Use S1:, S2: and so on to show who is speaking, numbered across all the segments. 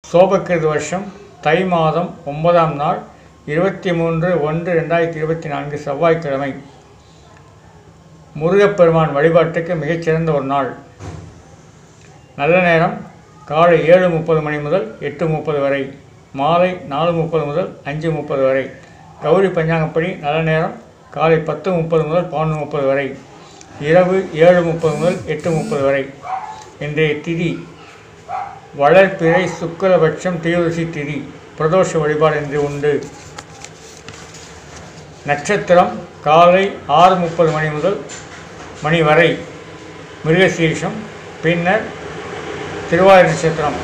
S1: சோபக்கிருது வருஷம் தை மாதம் 9ஆம் நாள் 23/1/2024 செவ்வாய்க்கிழமை. முருகப்பெருமான் வழிபாட்டுக்கு மிகச்சிறந்த ஒரு நாள். நல்ல நேரம் காலை 7:30 மணி முதல் 8:30 வரை, மாலை 4:30 முதல் 5:30 வரை. கௌரி பஞ்சாங்கப்படி நல்ல நேரம் காலை 10:30 முதல் 11:30 வரை, இரவு 7:30 முதல் 8:30 வரை. இன்றைய திதி வளர்பிறை சுக்லபட்சம் தியோதசி திதி. பிரதோஷ வழிபாடு இன்று உண்டு. நட்சத்திரம் காலை 6:30 மணி முதல் மணி வரை மிருகசீரிஷம், பின்னர் திருவாதிரை நட்சத்திரம்.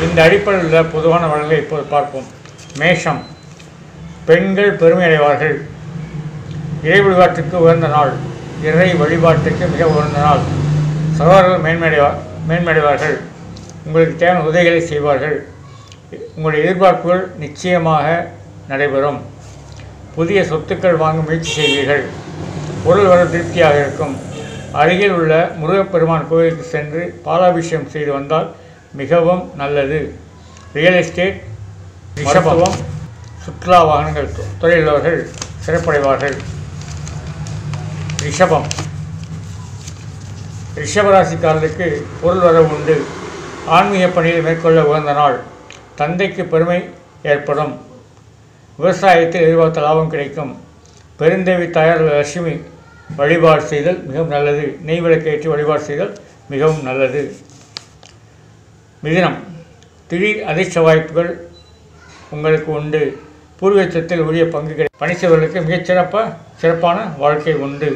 S1: இந்த அடிப்படையில் உள்ள பொதுவான வளங்களை இப்போது பார்ப்போம். மேஷம், பெண்கள் பெருமை அடைவார்கள். இறை வழிபாட்டுக்கு உயர்ந்த நாள். இறை வழிபாட்டுக்கு மிக உயர்ந்த நாள். சகோதரர்கள் மேன்மையடைவார்கள். உங்களுக்கு தேவையான உதவிகளை செய்வார்கள். உங்களுடைய எதிர்பார்ப்புகள் நிச்சயமாக நடைபெறும். புதிய சொத்துக்கள் வாங்க முயற்சி செய்வீர்கள். பொருள் வர திருப்தியாக இருக்கும். அருகில் உள்ள முருகப்பெருமான் கோயிலுக்கு சென்று பாலாபிஷேகம் செய்து வந்தால் மிகவும் நல்லது. ரியல் எஸ்டேட், மருத்துவம், சுற்றுலா வாகனங்கள் துறையுள்ளவர்கள் சிறப்படைவார்கள். ரிஷபம், ரிஷபராசிக்காரர்களுக்கு பொருள் வரவு உண்டு. ஆன்மீக பணியில் மேற்கொள்ள உகந்த நாள். தந்தைக்கு பெருமை ஏற்படும். விவசாயத்தில் எதிர்பார்த்த லாபம் கிடைக்கும். பெருந்தேவி தாயார் லட்சுமி வழிபாடு செய்தல் மிகவும் நல்லது. நெய் விளக்கேற்றி வழிபாடு செய்தல் மிகவும் நல்லது. மிதுனம், திடீர் அதிர்ஷ்ட வாய்ப்புகள் உங்களுக்கு உண்டு. பூர்வீகத்தில் உரிய பங்கு கிடைக்கும். பணி செய்வர்களுக்கு சிறப்பான வாழ்க்கை உண்டு.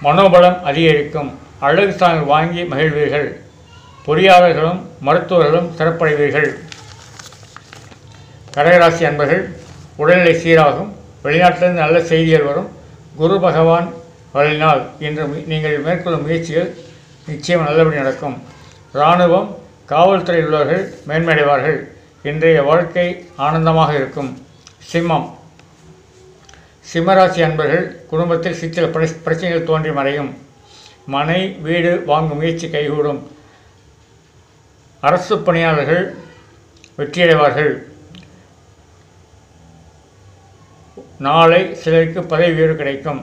S1: மனோபலம் அதிகரிக்கும். அழகு சாதனங்கள் வாங்கி மகிழ்வீர்கள். பொறியாளர்களும் மருத்துவர்களும் சிறப்படைவீர்கள். கடகராசி அன்பர்கள், உடல்நிலை சீராகும். வெளிநாட்டிலிருந்து நல்ல செய்திகள் வரும். குரு பகவான் வழியினால் இன்று நீங்கள் மேற்கொள்ளும் முயற்சிகள் நிச்சயம் நல்லபடி நடக்கும். இராணுவம், காவல்துறையில் உள்ளவர்கள் மேன்மையடைவார்கள். இன்றைய வாழ்க்கை ஆனந்தமாக இருக்கும். சிம்மம், சிம்மராசி அன்பர்கள், குடும்பத்தில் சில பிரச்சனைகள் தோன்றி மறையும். மனை வீடு வாங்கும் முயற்சி கைகூடும். அரசு பணியாளர்கள் வெற்றியடைவார்கள். நாளை சிலருக்கு பதவி உயர்வு கிடைக்கும்.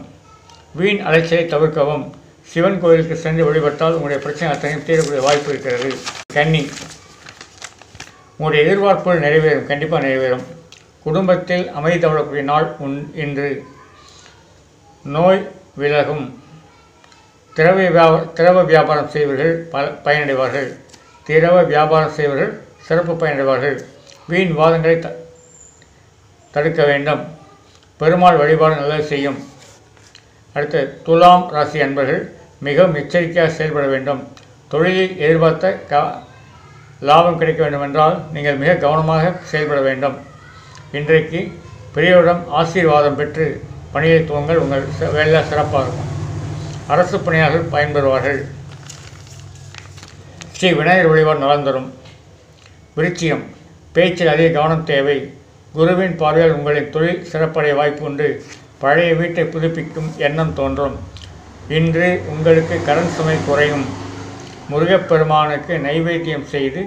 S1: வீண் அலைச்சலை தவிர்க்கவும். சிவன் கோயிலுக்கு சென்று வழிபட்டால் உங்களுடைய பிரச்சனை அத்தனையும் தீரக்கூடிய வாய்ப்பு இருக்கிறது. கன்னி, உங்களுடைய எதிர்பார்ப்புகள் நிறைவேறும். கண்டிப்பாக நிறைவேறும். குடும்பத்தில் அமைதி தவழக்கூடிய நாள் இன்று. நோய் விலகும். திரவ வியாபாரம் செய்வர்கள் பயனடைவார்கள். திரவ வியாபாரம் செய்வர்கள் சிறப்பு பயனடைவார்கள். வீண் வாதங்களை தடுக்க வேண்டும். பெருமாள் வழிபாடு நல்லது செய்யும். அடுத்து துலாம் ராசி அன்பர்கள், மிகவும் எச்சரிக்கையாக செயல்பட வேண்டும். தொழிலில் எதிர்பார்த்த லாபம் கிடைக்க வேண்டுமென்றால் நீங்கள் மிக கவனமாக செயல்பட வேண்டும். இன்றைக்கு பெரியவரிடம் ஆசீர்வாதம் பெற்று பணியை துவங்கள். உங்கள் வேலை சிறப்பாக இருக்கும். அரசு பணியாளர்கள் பயன்பெறுவார்கள். ஸ்ரீ விநாயகர் வழிபாடு நலன் தரும். விருச்சிகம், பேச்சில் அதிக கவனம் தேவை. குருவின் பார்வையால் உங்களின் தொழில் சிறப்படைய வாய்ப்பு உண்டு. பழைய வீட்டை புதுப்பிக்கும் எண்ணம் தோன்றும். இன்று உங்களுக்கு கடன் சுமை குறையும். முருகப்பெருமானுக்கு நைவேத்தியம் செய்து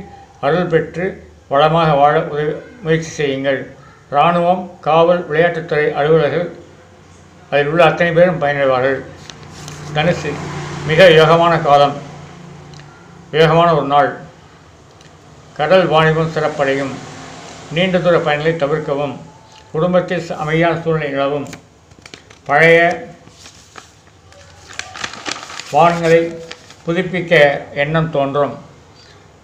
S1: அருள் பெற்று வளமாக வாழ முயற்சி செய்யுங்கள். இராணுவம், காவல், விளையாட்டுத்துறை அலுவலர்கள் அதில் உள்ள அத்தனை பேரும் பயனடைவார்கள். தனுசு, மிக யோகமான காலம், யோகமான ஒரு நாள். கடல் வாணிபம் சிறப்படையும். நீண்ட தூர பயணங்களை தவிர்க்கவும். குடும்பத்தில் அமைதியான சூழ்நிலை நிலவும். பழைய வாகனங்களை புதுப்பிக்க எண்ணம் தோன்றும்.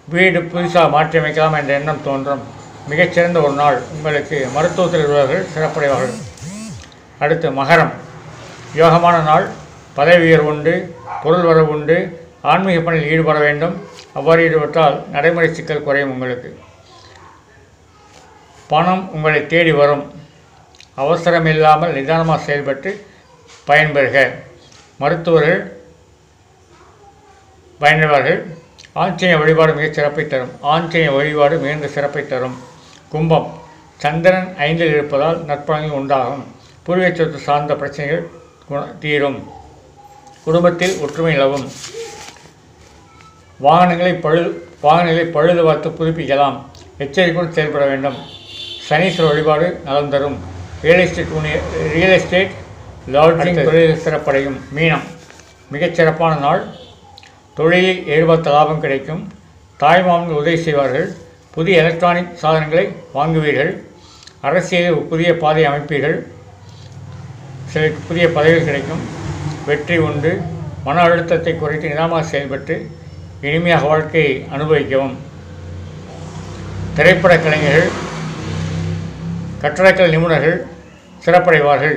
S1: வீடு புதுசாக மாற்றியமைக்கலாம் என்ற எண்ணம் தோன்றும். மிகச்சிறந்த ஒரு நாள் உங்களுக்கு. மருத்துவத்தில் உள்ளவர்கள் சிறப்படைவார்கள். அடுத்து மகரம், யோகமான நாள். பதவி உயர்வு உண்டு. பொருள் வரவு உண்டு. ஆன்மீக பணியில் ஈடுபட வேண்டும். அவ்வாறு ஈடுபட்டால் நடைமுறை சிக்கல் குறையும் உங்களுக்கு. பணம் உங்களை தேடி வரும். அவசரமில்லாமல் நிதானமாக செயல்பட்டு பயன்பெறுக. மருத்துவர்கள் பயனடைவார்கள். ஆஞ்சநேய வழிபாடு மிகச் சிறப்பை தரும். ஆஞ்சநேய வழிபாடு மிகுந்த சிறப்பை தரும். கும்பம், சந்திரன் 5இல் இருப்பதால் நற்பலன்கள் உண்டாகும். பூர்வீக சொத்து சார்ந்த பிரச்சனைகள் தீரும். குடும்பத்தில் ஒற்றுமை நிலவும். வாகனங்களை பழுது பார்த்து புதுப்பிக்கலாம். எச்சரிக்கையுடன் செயல்பட வேண்டும். சனீஸ்வர வழிபாடு நலம் தரும். ரியல் எஸ்டேட் லாட்ஜிங் தொழில் சிறப்படையும். மீனம், மிகச்சிறப்பான நாள். தொழிலில் எதிர்பார்த்த லாபம் கிடைக்கும். தாய்மாமன் உதவி செய்வார்கள். புதிய எலக்ட்ரானிக் சாதனங்களை வாங்குவீர்கள். அரசியலில் புதிய பாதை அமைப்பீர்கள். சிலருக்கு புதிய பதவிகள் கிடைக்கும். வெற்றி உண்டு. மன அழுத்தத்தை குறைத்து நிதானமாக செயல்பட்டு இனிமையாக வாழ்க்கையை அனுபவிக்கவும். திரைப்பட கலைஞர்கள், கட்டடக்கலை நிபுணர்கள் சிறப்படைவார்கள்.